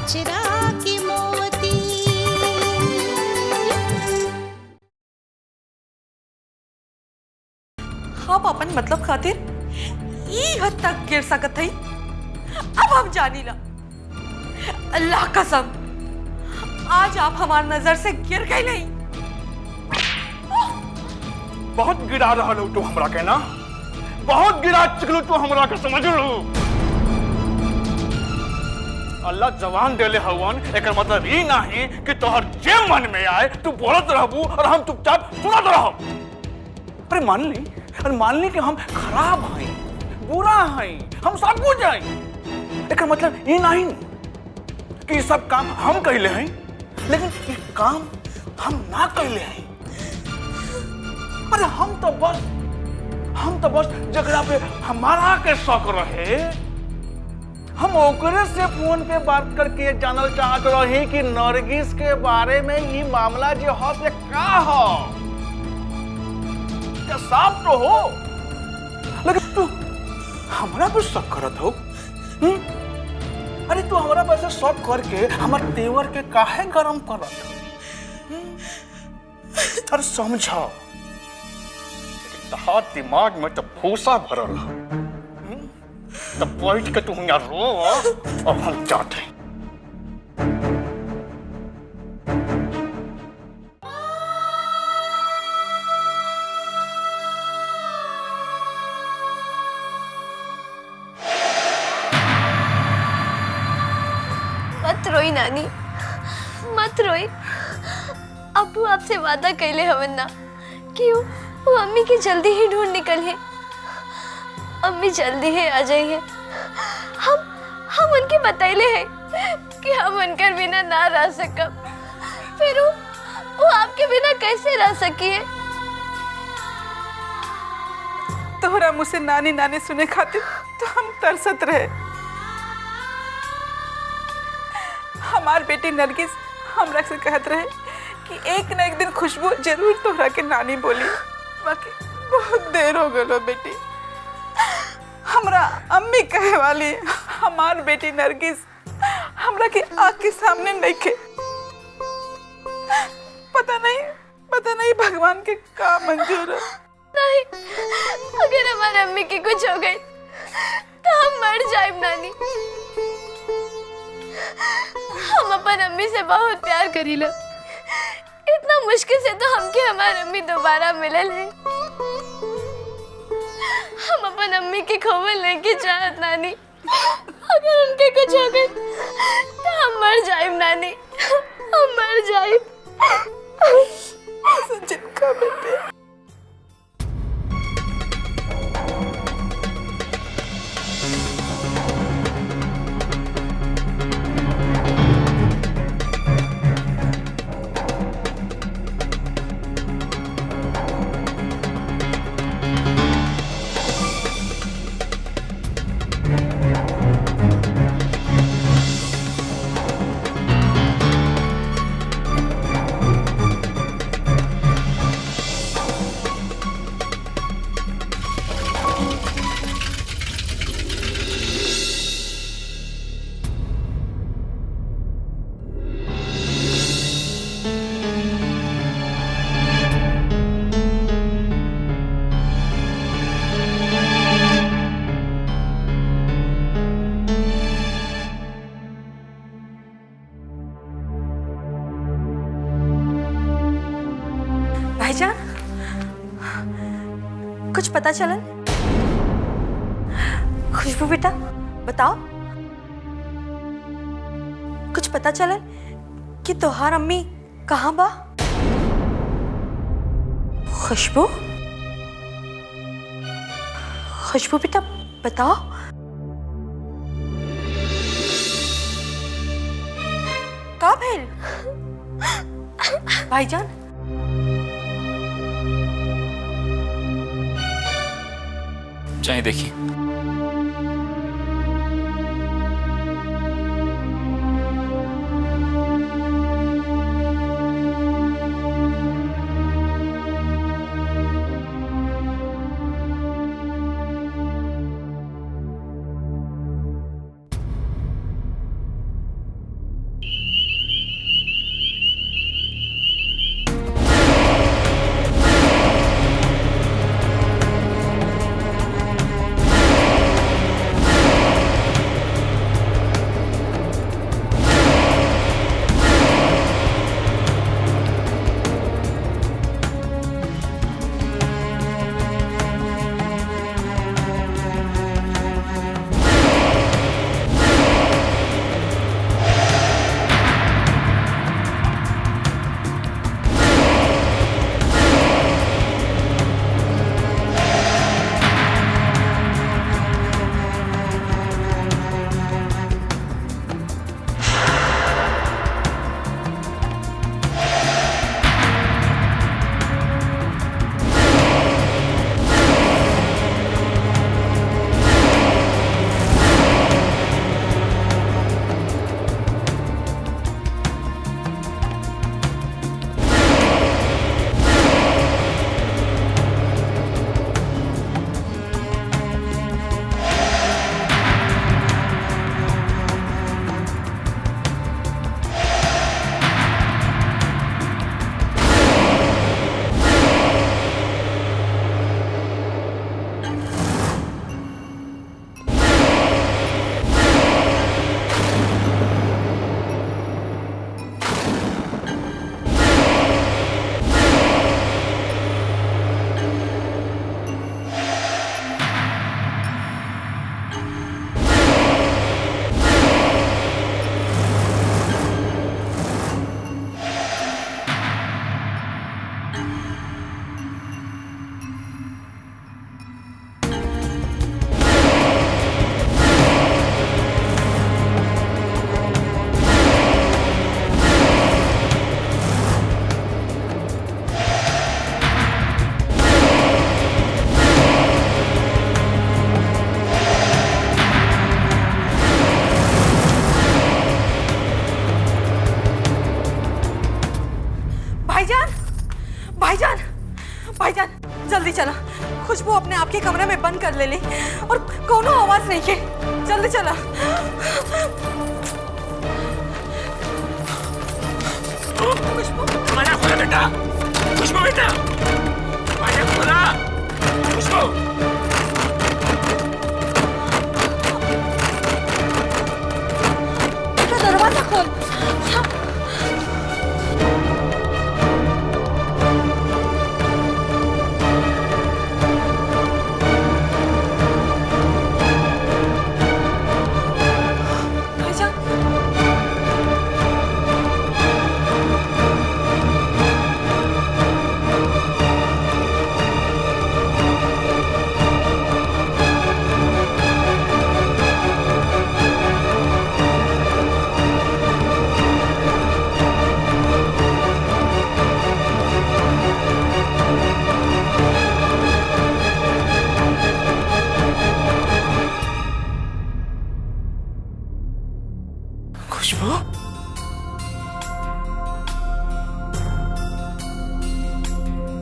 अचरा की मोती। हम अपन मतलब खातिर ई हद तक गिर सकत हई। अब हम जानी ला, अल्लाह कसम आज आप हमार नजर से गिर गई नहीं। बहुत गिरा रहा लो तू हमरा के ना, बहुत गिरा चुकलू तू हमरा के, समझ लो। अल्लाह जवान देले हवन, एकर मतलब ई नहीं कि तोहर जे मन में आए तू बोलत रहबू और हम चुपचाप सुनत रहब। अरे मान ली कि हम खराब हई, बुरा हई, हम सब कुछ हई। एकर मतलब ई नहीं कि सब काम हम कैले हई, लेकिन ये काम हम ना कैले हई। अरे हम तो बस जगरा पे हमारा के शौक रहे, हम ओकरे से फोन पे बात करके जानल चाहत रही कि नरगिस के बारे में ये मामला जो हो से का हो, क्या साफ तो हो। लेकिन तू हमरा पे शक करत हो। अरे तू हमरा पे ऐसे शक करके हमार तेवर के काहे गरम करत हो? अरे समझा, तहार दिमाग में तो भूसा भरल है। तब बैठ के तू यहाँ रो और हम जाते। मत रोई नानी, मत रोई। अब्बू आपसे वादा कैले हवन ना कि वो अम्मी की जल्दी ही ढूंढ निकलिए, अम्मी जल्दी ही आ जाइए। हम उनके बतैले हैं कि हम उनकर बिना ना रह सकब, फिर वो आपके बिना कैसे रह सकिए। तोहरा मुझसे नानी नानी सुने खातिर तो हम तरसत रहे। हमार बेटी नरगिस हमरा से कहत रहे कि एक न एक दिन खुशबू जरूर तोहरा के नानी बोली। बाकी बहुत देर हो गलो बेटी, हमरा अम्मी कहे वाली हमार बेटी नरगिस हमरा के आँख के सामने नहीं खे। पता नहीं भगवान के का मंजूर है। नहीं, अगर हमारे अम्मी की कुछ हो गई तो हम मर जाए नानी। हम अपन अम्मी से बहुत प्यार करीला, इतना मुश्किल से तो हमके हमारे अम्मी दोबारा मिलल है। हम अपन अम्मी के खोवल नहीं के चाहत नानी। अगर उनके कुछ हो गए तो हम मर जाए नानी, हम मर जाए। जिनका बेटे भाईजान, कुछ पता चलन? खुशबू बेटा बताओ, कुछ पता चलन कि तोहार अम्मी कहाँ बा? खुशबू बेटा बताओ। का भेल भाईजान? चाहे देखिए। जल्दी चला। खुशबू अपने आप के कमरे में बंद कर ले ली और कोनो आवाज नहीं के। जल्दी चला। खुशबू दरवाजा खोला बेटा, खुशबू बेटा, दरवाजा खोला, खुशबू। दरवाजा खोल। खुशबू,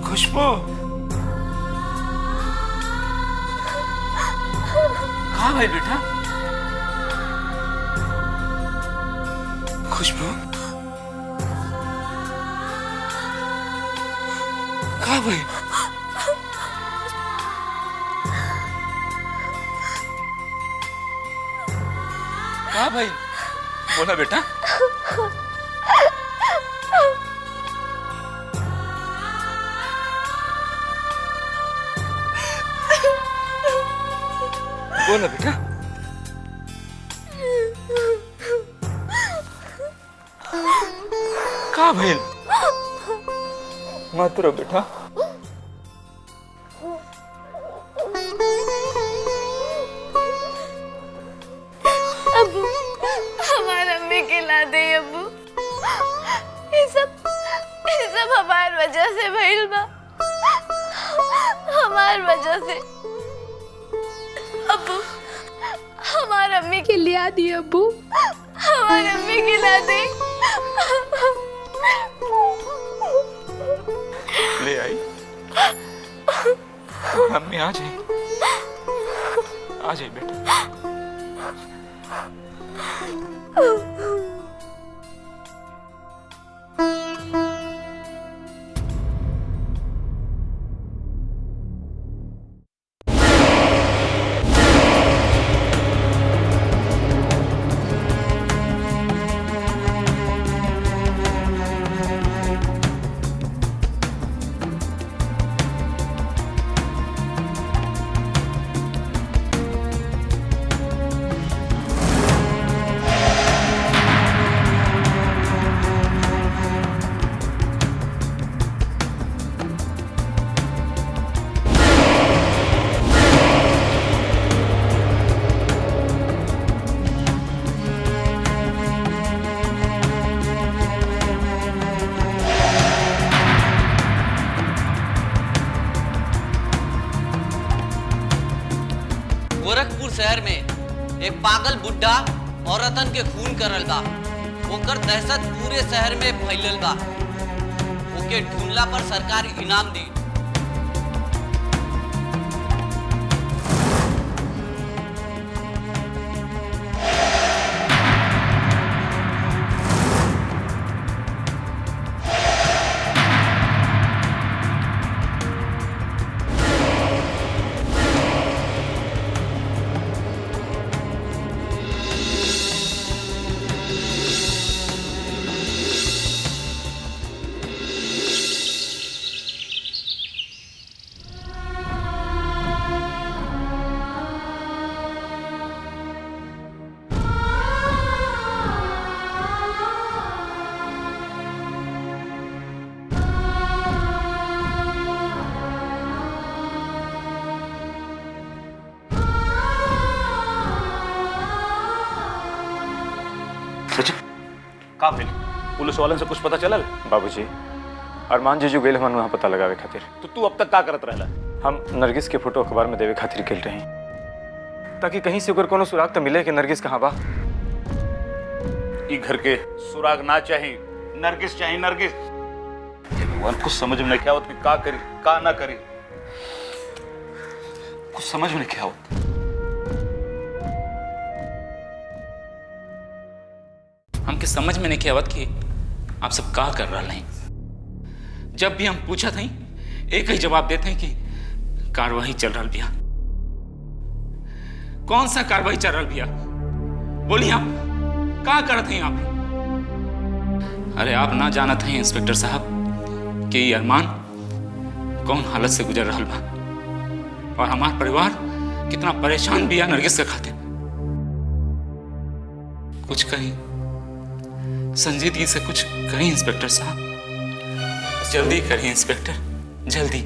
खुशबू, कहाँ भाई बेटा? खुशबू, कहाँ भाई? कहाँ भाई? बोला बेटा। बोला बेटा। कहाँ भाई? मत रो बेटा। अबू, हमारा अम्मी खिला दे अबू। ये सब हमार वजह से भइल बा, हमार वजह से। अबू, हमार अम्मी के लिया दी अबू, हमार अम्मी खिला दे। ले आई। अम्मी आ जाए, आ जाए बेटा। गोरखपुर शहर में एक पागल बुड्ढा औरतन के खून करल बा। ओकर दहशत पूरे शहर में फैलल बा। ओके ढूंढला पर सरकार इनाम दी। सचिन, का भेल? पुलिस वालन से कुछ पता चलल? बाबूजी, अरमान जीजू गेल हमन वहाँ पता लगावे खातिर। तो तू अब तक का करत रहला? हम नरगिस के फोटो अखबार में देवे खातिर गेल रही, ताकि कहीं से ओकर कोनो सुराग तो मिले कि नरगिस कहाँ बा। ई घर के सुराग ना चाहिए, नरगिस चाहिए, नरगिस। भगवान कुछ समझ में नहीं आवत कि का करी का ना करी। कुछ समझ में नहीं आवत। हमके समझ में नहीं आवत कि आप सब का कर रहा हैं। जब भी हम पूछा था एक ही जवाब देते हैं कि कार्रवाई चल रहा बिया। कौन सा कार्रवाई चल रहा बिया? बोलिए आप क्या करते हैं आप? अरे आप ना जानत हैं इंस्पेक्टर साहब कि ये अरमान कौन हालत से गुजर रहा बा और हमारा परिवार कितना परेशान बिया नरगिस के खातिर। कुछ कहीं संजीदगी से कुछ करिए इंस्पेक्टर साहब, जल्दी करिए इंस्पेक्टर, जल्दी।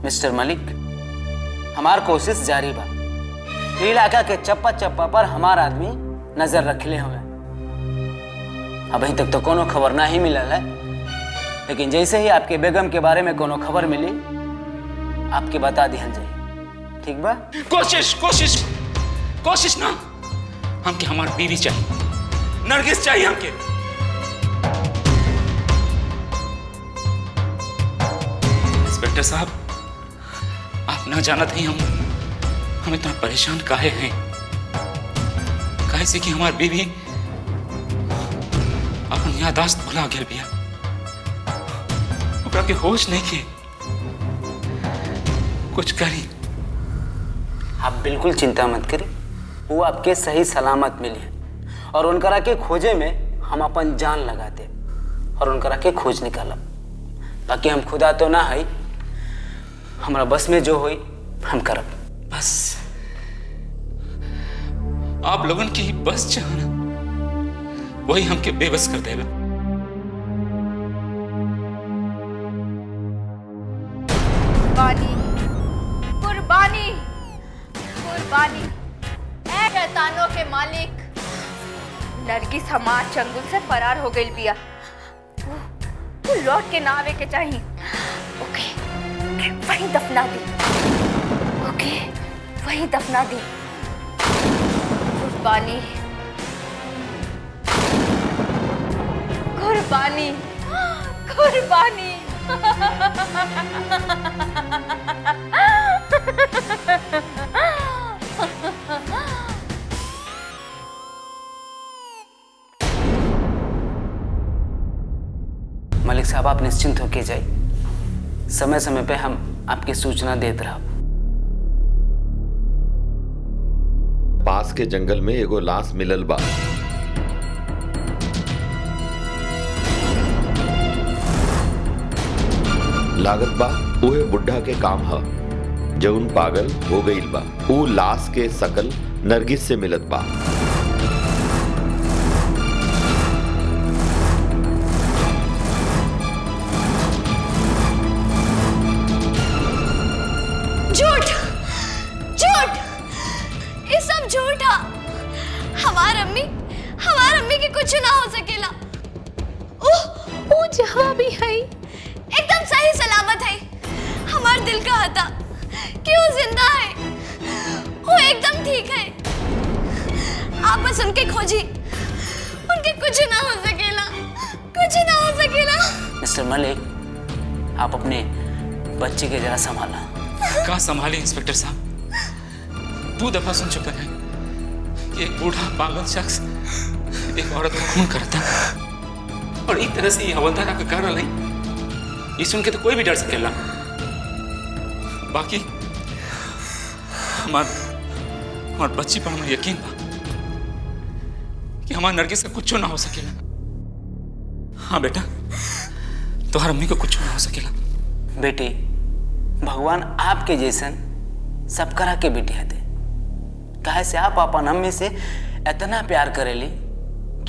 मिस्टर मलिक, हमार कोशिश जारी बा। इलाका के चप्पा चप्पा पर हमार आदमी नजर रखले हुए। अभी तक तो कोनो खबर ना ही मिलल है, लेकिन जैसे ही आपके बेगम के बारे में कोनो खबर मिली आपके बता दिया जाए, ठीक बा? कोशिश कोशिश कोशिश ना, हमके हमारी बीवी चाहिए, नरगिस चाहिए हमके। इंस्पेक्टर साहब, आप ना जानत ही हम इतना परेशान काहे हैं? काहे से कि हमारी बीवी अपन यादाश्त भुला गेल बिया, ओकरा के होश नहीं के। कुछ करी। आप बिल्कुल चिंता मत करिए, वो आपके सही सलामत मिली है और उनकरा के खोजे में हम अपन जान लगाते और उनकरा के खोज निकालब। बाकी हम खुदा तो ना है, हमारा बस में जो हुई हम करब। बस आप लोगन की ही बस चाहना वही हमके बेबस कर देगा। कुर्बानी कुर्बानी कुर्बानी। ए शैतानों के मालिक, नरगिस हमार चंगुल से फरार हो गई बिया। वो लौट के ना आवे के चाहिए। ओके, वहीं दफना दी। ओके, वहीं दफना दी। कुर्बानी कुर्बानी कुर्बानी। मलिक साहब, आप निश्चिंत होके जाइए, समय समय पे हम आपकी सूचना देते रहो। पास के जंगल में एगो लाश मिलल बा। लागत बा उहे बुढ़ा के काम ह जौन पागल हो गईल बा। ऊ लाश के शकल नरगिस से मिलत बा। झूठ झूठ, ये सब झूठा। हमार अम्मी के कुछ ना हो सकेला। वो जहाँ भी है एकदम सही सलामत है। हमार दिल का हता कि वो जिंदा है, वो एकदम ठीक है। आप बस उनके खोजी, उनके कुछ ना हो सकेला, कुछ ना हो सकेला। मिस्टर मलिक, आप अपने बच्चे के जरा संभाला। कहा संभाले इंस्पेक्टर साहब? 2 दफा सुन चुका है कि एक बूढ़ा पागल शख्स एक औरत को खून करता और एक तरह से ये हवलदार का कारण नहीं। ये सुन के तो कोई भी डर सकेला। बाकी हमार बच्ची पर हमें यकीन बा कि हमार नरगिस का कुछ ना हो सकेला। हाँ बेटा, तुम्हार अम्मी को कुछ ना हो सकेला। बेटी, भगवान आपके जैसन सब करा के बिटिया दे। काहे से आप अपन अम्मी से इतना प्यार करेली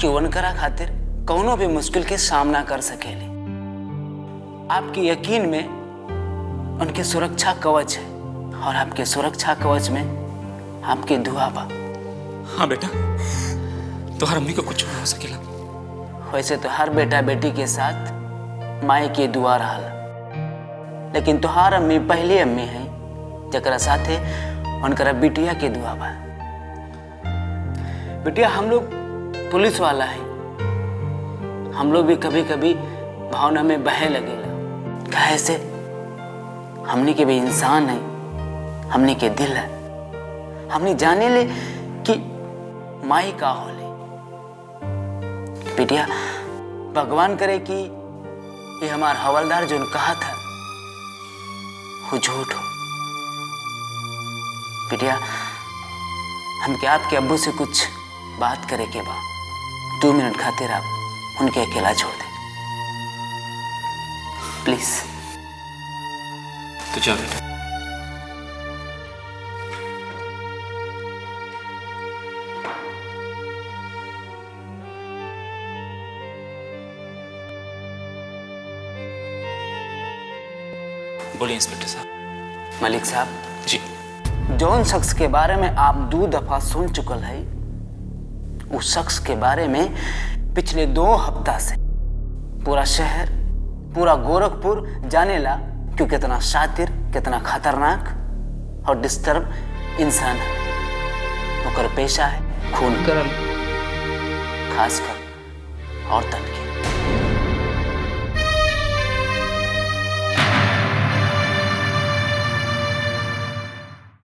कि उनकरा खातिर कौनो भी मुश्किल के सामना कर सकेली। आपके यकीन में उनके सुरक्षा कवच है और आपके सुरक्षा कवच में आपकी दुआ बा। हाँ बेटा, तुम्हार अम्मी को कुछ ना हो सकेला। वैसे तो हर बेटा बेटी के साथ माई की दुआ रहल, लेकिन तुहार अम्मी पहली अम्मी है जकरा साथे उनकरा बिटिया के दुआ बा। बिटिया, हम लोग पुलिस वाला है, हम लोग भी कभी कभी भावना में बहे लगेला। काहे से हमनी के भी इंसान है, हमने के दिल है, हमने जाने ले कि माई का होले। बेटिया भगवान करे कि ये हमार हवलदार जो कहा था वो झूठ हो। बेटिया हमके आपके अब्बू से कुछ बात करे के बा, 2 मिनट खातिर आप उनके अकेला छोड़ दे प्लीज। तो जा बेटा। बोलिए इंस्पेक्टर साहब। मलिक साहब जी। जौन शख्स के बारे में आप 2 दफा सुन चुकल है, उस शख्स के बारे में पिछले 2 हफ्ता से पूरा शहर, पूरा गोरखपुर जानेला कि कितना शातिर, कितना खतरनाक और डिस्टर्ब इंसान है। ओकर पेशा है खून करल, खासकर औरतन के।